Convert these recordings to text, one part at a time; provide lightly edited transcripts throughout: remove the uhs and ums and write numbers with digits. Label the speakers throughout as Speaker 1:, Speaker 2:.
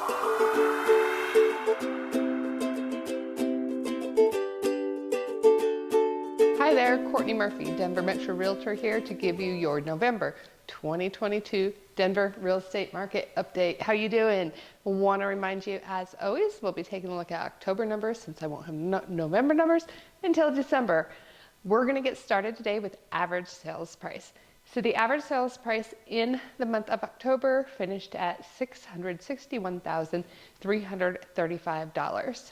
Speaker 1: Hi there, Courtney Murphy, Denver Metro Realtor here to give you your November 2022 Denver real estate market update. How you doing? Want to remind you, as always, we'll be taking a look at October numbers since I won't have November numbers until December. We're going to get started today with average sales price. So the average sales price in the month of October finished at $661,335.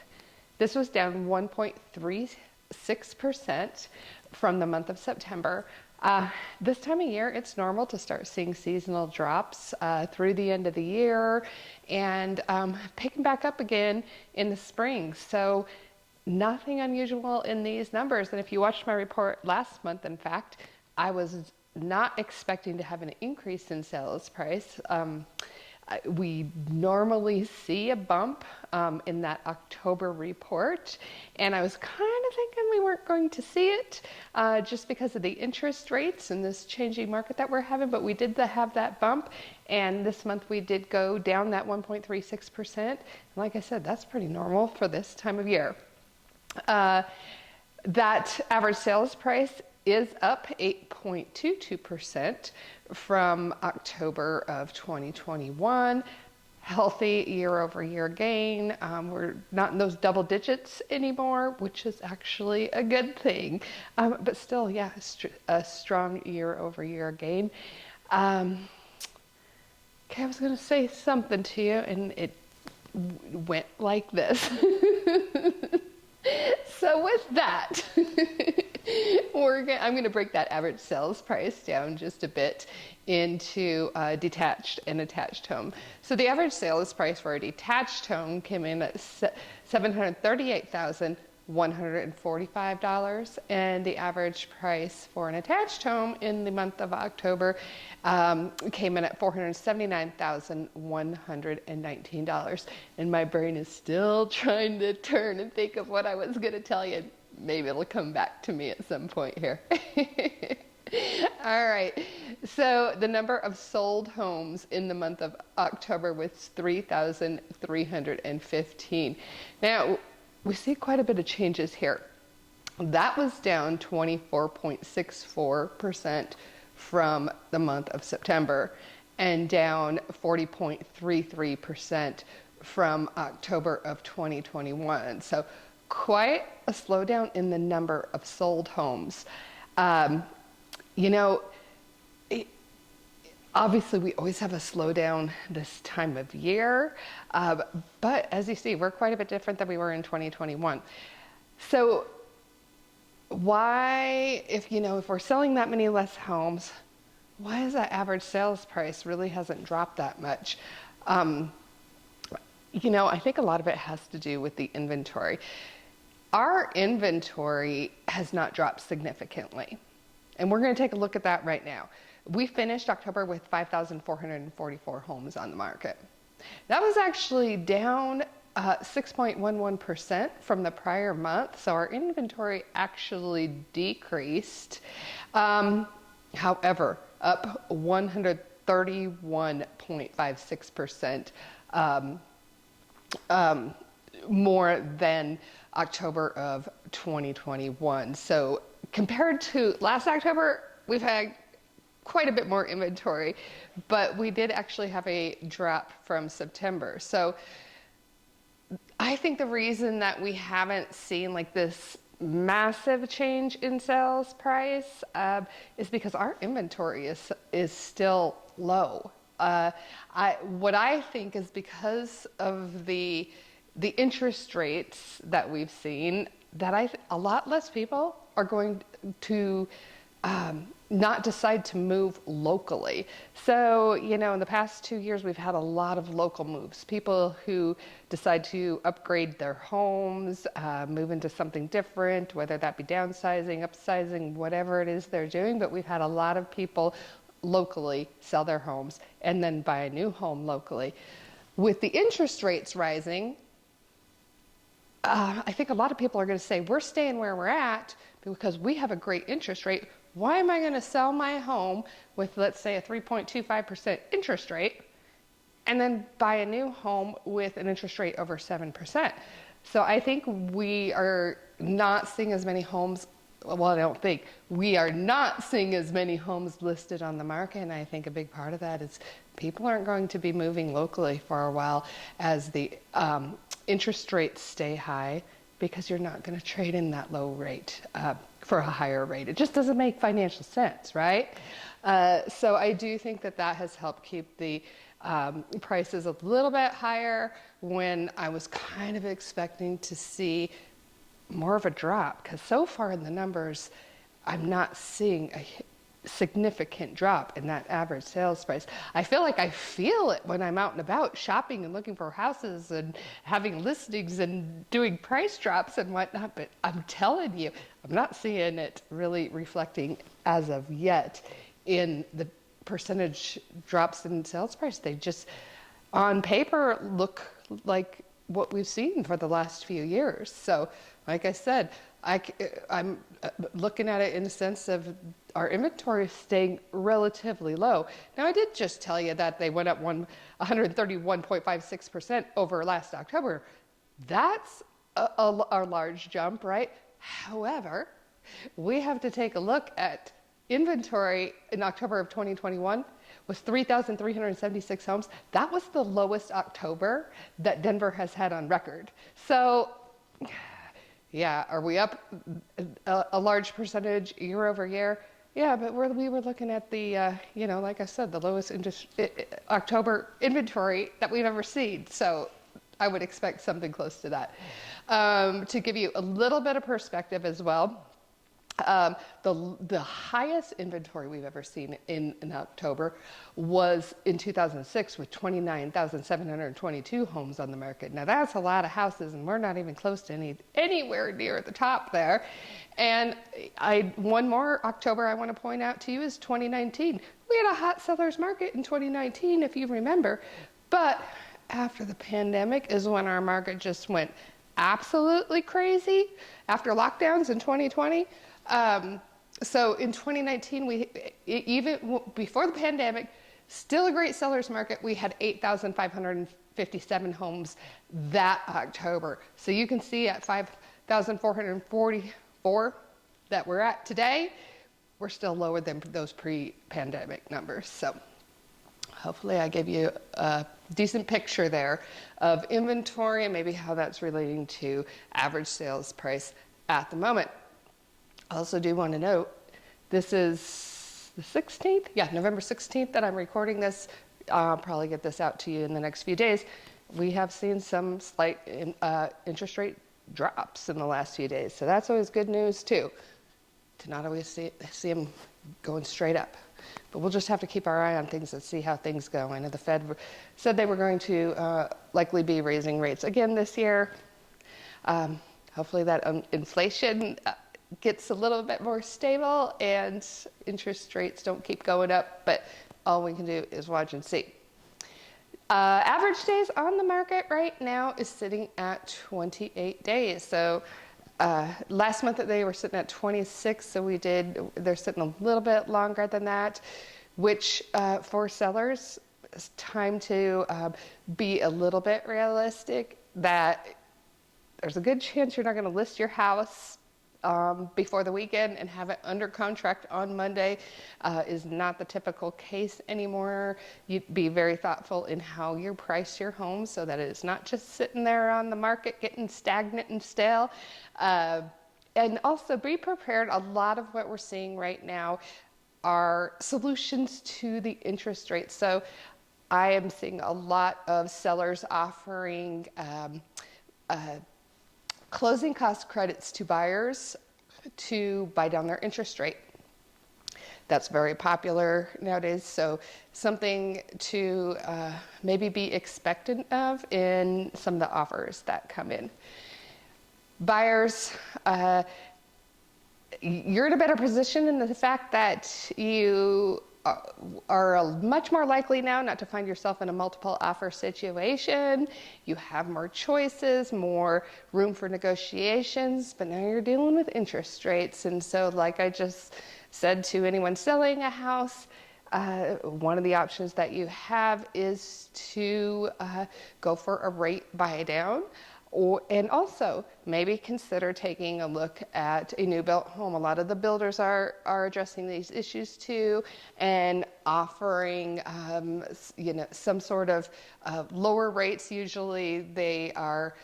Speaker 1: This was down 1.36% from the month of September. This time of year, it's normal to start seeing seasonal drops through the end of the year and picking back up again in the spring. So nothing unusual in these numbers. And if you watched my report last month, in fact, I was not expecting to have an increase in sales price. We normally see a bump in that October report, and I was kind of thinking we weren't going to see it just because of the interest rates and this changing market that we're having, but we did have that bump, and this month we did go down that 1.36%. And like I said, that's pretty normal for this time of year. That average sales price is up 8.22% from October of 2021. Healthy year-over-year gain. We're not in those double digits anymore, which is actually a good thing. But still, yeah, a strong year-over-year gain. Okay, I was going to say something to you, and it went like this. So with that, I'm going to break that average sales price down just a bit into detached and attached home. So the average sales price for a detached home came in at $738,145, and the average price for an attached home in the month of October came in at $479,119. And my brain is still trying to turn and think of what I was going to tell you. Maybe it'll come back to me at some point here. All right, so the number of sold homes in the month of October was 3,315. Now, we see quite a bit of changes here. That was down 24.64% from the month of September and down 40.33% from October of 2021. So quite a slowdown in the number of sold homes. You know, obviously we always have a slowdown this time of year, but as you see, we're quite a bit different than we were in 2021. So why, if we're selling that many less homes, why is that average sales price really hasn't dropped that much? I think a lot of it has to do with the inventory. Our inventory has not dropped significantly, and we're going to take a look at that right now. We finished October with 5,444 homes on the market. That was actually down 6.11% from the prior month, so our inventory actually decreased. However, up 131.56% more than October of 2021. So compared to last October, we've had quite a bit more inventory, but we did actually have a drop from September. So I think the reason that we haven't seen like this massive change in sales price is because our inventory is still low. What I think is because of the interest rates that we've seen, that a lot less people are going to not decide to move locally. So, in the past 2 years, we've had a lot of local moves. People who decide to upgrade their homes, move into something different, whether that be downsizing, upsizing, whatever it is they're doing. But we've had a lot of people locally sell their homes and then buy a new home locally. With the interest rates rising, I think a lot of people are going to say, we're staying where we're at because we have a great interest rate. Why am I going to sell my home with, let's say, a 3.25% interest rate and then buy a new home with an interest rate over 7%. So I think we are not seeing as many homes. Well, I don't think we are not seeing as many homes listed on the market. And I think a big part of that is people aren't going to be moving locally for a while as the interest rates stay high, because you're not going to trade in that low rate for a higher rate. It just doesn't make financial sense, right? So I do think that that has helped keep the prices a little bit higher, when I was kind of expecting to see more of a drop, because so far in the numbers, I'm not seeing a significant drop in that average sales price. I feel like I feel it when I'm out and about shopping and looking for houses and having listings and doing price drops and whatnot, but I'm telling you, I'm not seeing it really reflecting as of yet in the percentage drops in sales price. They just, on paper, look like what we've seen for the last few years. So, like I said, I'm looking at it in the sense of our inventory staying relatively low. Now, I did just tell you that they went up 131.56% over last October. That's a large jump, right? However, we have to take a look at inventory in October of 2021 was 3,376 homes. That was the lowest October that Denver has had on record. So, yeah, are we up a large percentage year over year? Yeah, but we were looking at the, like I said, the lowest October inventory that we've ever seen. So I would expect something close to that. To give you a little bit of perspective as well, the highest inventory we've ever seen in October was in 2006 with 29,722 homes on the market. Now that's a lot of houses, and we're not even close to anywhere near the top there. And one more October I want to point out to you is 2019. We had a hot seller's market in 2019, if you remember, but after the pandemic is when our market just went absolutely crazy after lockdowns in 2020. So in 2019, even before the pandemic, still a great seller's market. We had 8,557 homes that October. So you can see at 5,444 that we're at today, we're still lower than those pre-pandemic numbers. So hopefully I gave you a decent picture there of inventory and maybe how that's relating to average sales price at the moment. I also do want to note, this is the 16th? Yeah, November 16th that I'm recording this. I'll probably get this out to you in the next few days. We have seen some slight interest rate drops in the last few days. So that's always good news too, to not always see them going straight up. But we'll just have to keep our eye on things and see how things go. I know the Fed said they were going to likely be raising rates again this year. Hopefully that inflation gets a little bit more stable and interest rates don't keep going up, but all we can do is watch and see. Average days on the market right now is sitting at 28 days. So last month they were sitting at 26, so they're sitting a little bit longer than that, which for sellers, it's time to be a little bit realistic that there's a good chance you're not going to list your house before the weekend and have it under contract on Monday is not the typical case anymore. You'd be very thoughtful in how you price your home so that it's not just sitting there on the market getting stagnant and stale. And also be prepared. A lot of what we're seeing right now are solutions to the interest rate. So I am seeing a lot of sellers offering closing cost credits to buyers to buy down their interest rate. That's very popular nowadays, so something to maybe be expectant of in some of the offers that come in. Buyers, you're in a better position in the fact that you are much more likely now not to find yourself in a multiple offer situation. You have more choices, more room for negotiations, but now you're dealing with interest rates. And so like I just said to anyone selling a house, one of the options that you have is to go for a rate buy down. And also maybe consider taking a look at a new built home. A lot of the builders are addressing these issues too, and offering some sort of lower rates. Usually they are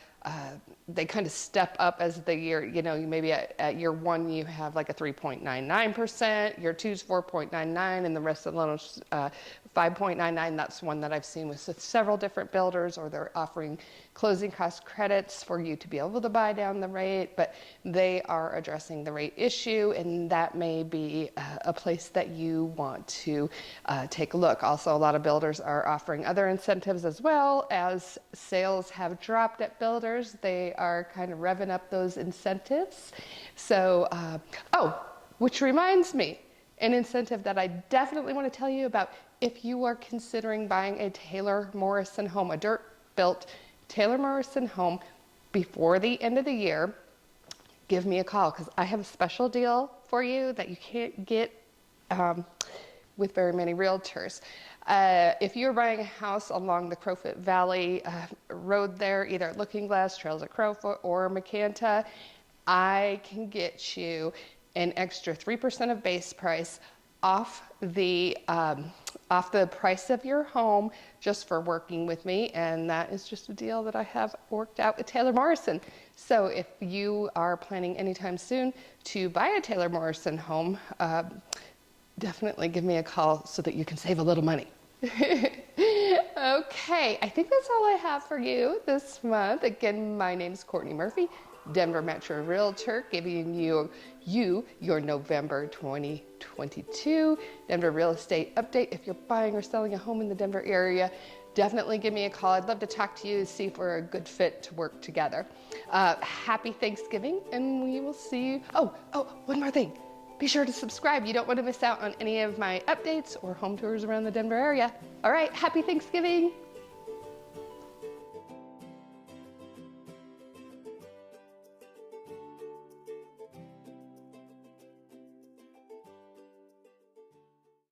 Speaker 1: they kind of step up as the year, maybe at year one you have like a 3.99%, year two's 4.99, and the rest of the loan is 5.99. That's one that I've seen with several different builders, or they're offering closing cost credits for you to be able to buy down the rate, but they are addressing the rate issue, and that may be a place that you want to take a look. Also, a lot of builders are offering other incentives as well. As sales have dropped at builders, they are kind of revving up those incentives. So, which reminds me, an incentive that I definitely want to tell you about. If you are considering buying a Taylor Morrison home, a dirt-built Taylor Morrison home before the end of the year, give me a call, because I have a special deal for you that you can't get with very many realtors. If you're buying a house along the Crowfoot Valley Road there, either at Looking Glass, Trails of Crowfoot, or Macanta, I can get you an extra 3% of base price off the price of your home just for working with me, and that is just a deal that I have worked out with Taylor Morrison. So if you are planning anytime soon to buy a Taylor Morrison home, definitely give me a call so that you can save a little money. Okay, I think that's all I have for you this month. Again, my name is Courtney Murphy, Denver Metro Realtor, giving you your November 2022 Denver real estate update. If you're buying or selling a home in the Denver area, definitely give me a call. I'd love to talk to you, see if we're a good fit to work together. Happy Thanksgiving, and we will see you. Oh, one more thing. Be sure to subscribe. You don't want to miss out on any of my updates or home tours around the Denver area. All right, happy Thanksgiving.